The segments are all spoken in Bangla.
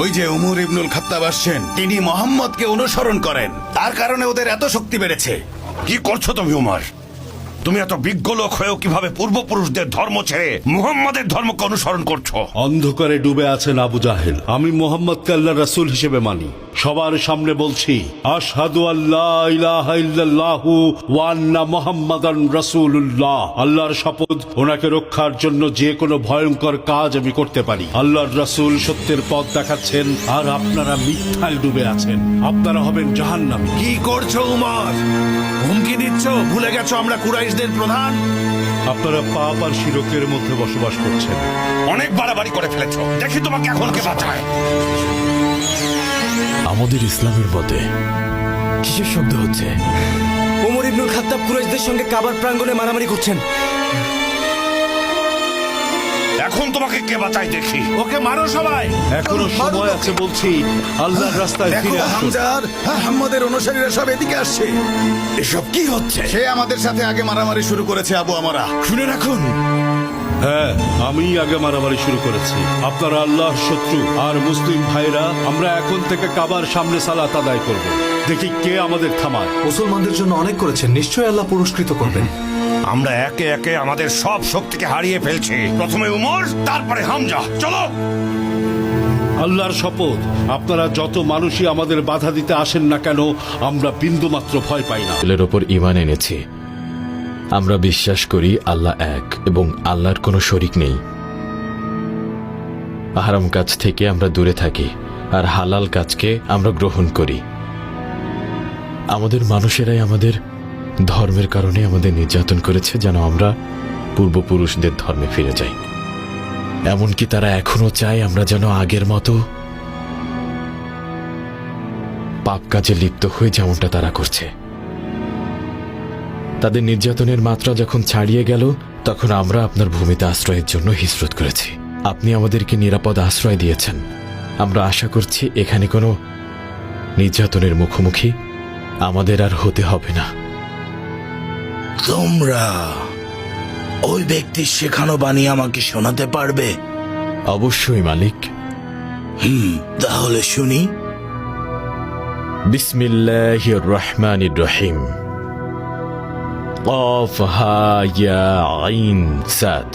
ওই যে উমর ইবনুল খাত্তাব আসছেন, তিনি মোহাম্মদকে অনুসরণ করেন, তার কারণে ওদের এত শক্তি বেড়েছে। কি করছো তুমি উমর? তুমি এত বিজ্ঞ লোক হয়েও কিভাবে পূর্বপুরুষদের ধর্ম ছেড়ে মুহাম্মাদের ধর্মকে অনুসরণ করছো? অন্ধকারে ডুবে আছেন আবু জাহেল। আমি মোহাম্মদকে আল্লাহর রাসূল হিসেবে মানি। সবার সামনে বলছি, আশহাদু আল্লা ইলাহা ইল্লাল্লাহু ওয়া আন্না মুহাম্মাদান রাসূলুল্লাহ। আল্লাহর শপথ, ওনাকে রক্ষার জন্য যে কোনো ভয়ঙ্কর কাজ আমি করতে পারি। আল্লাহর রাসূল সত্যের পথ দেখাচ্ছেন, আর আপনারা মিথ্যায় ডুবে আছেন। আপনারা হবেন জাহান্নামী। কি করছো উমর? হুমকি দিচ্ছ? ভুলে গেছো আমরা কুরাইশদের প্রধান? আপনারা পাপ আর শিরকের মধ্যে বসবাস করছেন। অনেক বাড়াবাড়ি করে ফেলেছো, দেখি তোমাকে এখন কে বাঁচায়। আমাদের ইসলামের পথে কিসের শব্দ হচ্ছে? ওমর ইবনুল খাত্তাব কুরাইশদের সঙ্গে কাবার প্রাঙ্গণে মারামারি করছেন। এখন তোমাকে কে বাঁচায় দেখি। ওকে মারো সবাই। এখনো সময় আছে বলছি, আল্লাহর রাস্তায় দেখো ফিরে আসুন। হামজার মুহাম্মদের অনুসারীরা সব এদিকে আসছে। এসব কি হচ্ছে? সে আমাদের সাথে আগে মারামারি শুরু করেছে আবু আমারা। শুনে রাখুন, হ্যাঁ, আমি আগে মারামারি শুরু করেছি। আপনারা আল্লাহর শত্রু, আর মুসলিম ভাইরা আমরা এখন থেকে কাবার সামনে সালাত আদায় করব। দেখি কে আমাদের থামায়। মুসলমানদের জন্য অনেক করেছেন, নিশ্চয়ই আল্লাহ পুরস্কৃত করবেন। আমরা একে একে আমাদের সব শক্তিকে হারিয়ে ফেলছি। প্রথমে উমর, তারপরে হামজা। চলো। আল্লাহর শপথ, আপনারা যত মানুষই আমাদের বাধা দিতে আসেন না কেন, আমরা বিন্দুমাত্র ভয় পাই না। এর ওপর ঈমান এনেছি। আমরা বিশ্বাস করি আল্লাহ এক এবং আল্লাহর কোনো শরিক নেই। হারাম কাজ থেকে আমরা দূরে থাকি, আর হালাল কাজকে আমরা গ্রহণ করি। আমাদের মানুষেরাই আমাদের ধর্মের কারণে আমাদের নির্যাতন করেছে, যেন আমরা পূর্বপুরুষদের ধর্মে ফিরে যাই। এমনকি তারা এখনো চায় আমরা যেন আগের মতো পাপ কাজে লিপ্ত হয়ে, যেমনটা তারা করছে। তাদের নির্যাতনের মাত্রা যখন ছাড়িয়ে গেল, তখন আমরা আপনার ভূমিতে আশ্রয়ের জন্য হিজরত করেছি। আপনি আমাদেরকে নিরাপদ আশ্রয় দিয়েছেন। আমরা আশা করছি এখানে কোনো নির্যাতনের মুখোমুখি আমাদের আর হতে হবে না। তোমরা ওই ব্যক্তির শেখানো বাণী আমাকে শোনাতে পারবে? অবশ্যই মালিক। তাহলে শুনি। বিসমিল্লাহির রহমানির রহিম। কফ হা ইয়া আইন সাদ।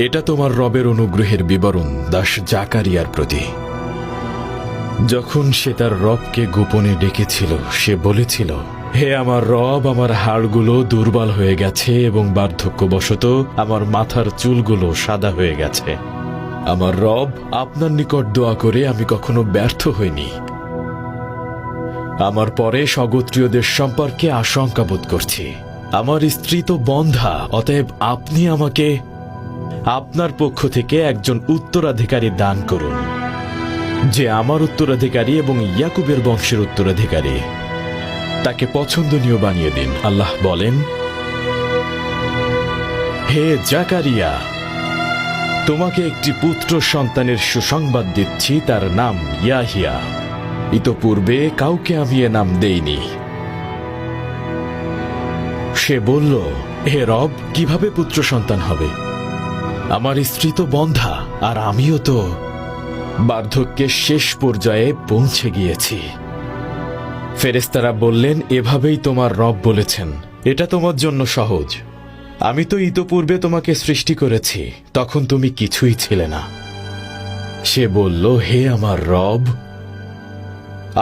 এটা তোমার রবের অনুগ্রহের বিবরণ দাস জাকারিয়ার প্রতি। যখন সে তার রবকে গোপনে ডেকেছিল, সে বলেছিল, হে আমার রব, আমার হাড়গুলো দুর্বল হয়ে গেছে এবং বার্ধক্যবশত আমার মাথার চুলগুলো সাদা হয়ে গেছে। আমার রব, আপনার নিকট দোয়া করে আমি কখনো ব্যর্থ হইনি। আমার পরে স্বগোত্রীয়দের সম্পর্কে আশঙ্কা বোধ করছি। আমার স্ত্রী তো বন্ধা, অতএব আপনি আমাকে আপনার পক্ষ থেকে একজন উত্তরাধিকারী দান করুন, যে আমার উত্তরাধিকারী এবং ইয়াকুবের বংশের উত্তরাধিকারী। তাকে পছন্দনীয় বানিয়ে দিন। আল্লাহ বলেন, হে জাকারিয়া, তোমাকে একটি পুত্র সন্তানের সুসংবাদ দিচ্ছি, তার নাম ইয়াহিয়া। ইতপূর্বে কাউকে আমি এ নাম দেইনি। সে বলল, হে রব, কিভাবে পুত্র সন্তান হবে? আমার স্ত্রী তো বন্ধা, আর আমিও তো বার্ধক্যের শেষ পর্যায়ে পৌঁছে গিয়েছি। ফেরেশতারা বললেন, এভাবেই তোমার রব বলেছেন, এটা তোমার জন্য সহজ। আমি তো ইতপূর্বে তোমাকে সৃষ্টি করেছি, তখন তুমি কিছুই ছিলে না। সে বলল, হে আমার রব,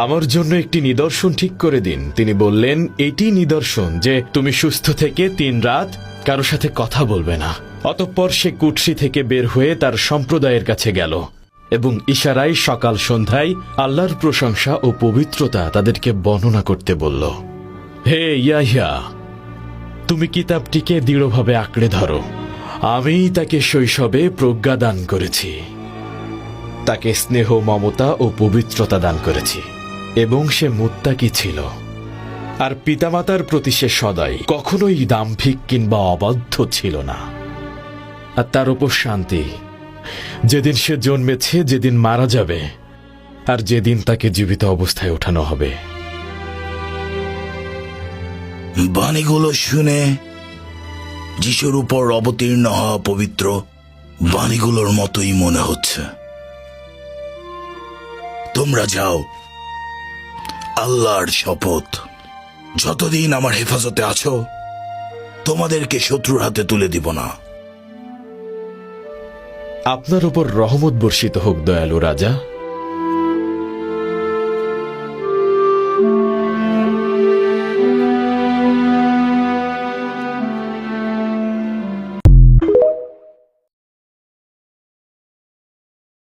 আমার জন্য একটি নিদর্শন ঠিক করে দিন। তিনি বললেন, এটি নিদর্শন যে তুমি সুস্থ থেকে 3 রাত কারো সাথে কথা বলবে না। অতঃপর সে কুঠরি থেকে বের হয়ে তার সম্প্রদায়ের কাছে গেল এবং ইশারায় সকাল সন্ধ্যায় আল্লাহর প্রশংসা ও পবিত্রতা তাদেরকে বর্ণনা করতে বলল। হে ইয়াহিয়া, তুমি কিতাবটিকে দৃঢ়ভাবে আঁকড়ে ধরো। আমিই তাকে শৈশবে প্রজ্ঞা দান করেছি, তাকে স্নেহ, মমতা ও পবিত্রতা দান করেছি, এবং সে মুত্তাকি ছিল। আর পিতামাতার প্রতি সে সদাই কখনোই দাম্ভিক কিংবা অবাধ্য ছিল না। আর তার উপর শান্তি, যেদিন সে জন্মেছে, যেদিন মারা যাবে, আর যেদিন তাকে জীবিত অবস্থায় ওঠানো হবে। বাণীগুলো শুনে যিশুর উপর অবতীর্ণ হওয়া পবিত্র বাণীগুলোর মতোই মনে হচ্ছে। তোমরা যাও। আল্লাহর শপথ, যতদিন আমার হেফাজতে আছো তোমাদেরকে শত্রুর হাতে তুলে দিব না। আপনার উপর রহমত বর্ষিত হোক দয়ালু রাজা।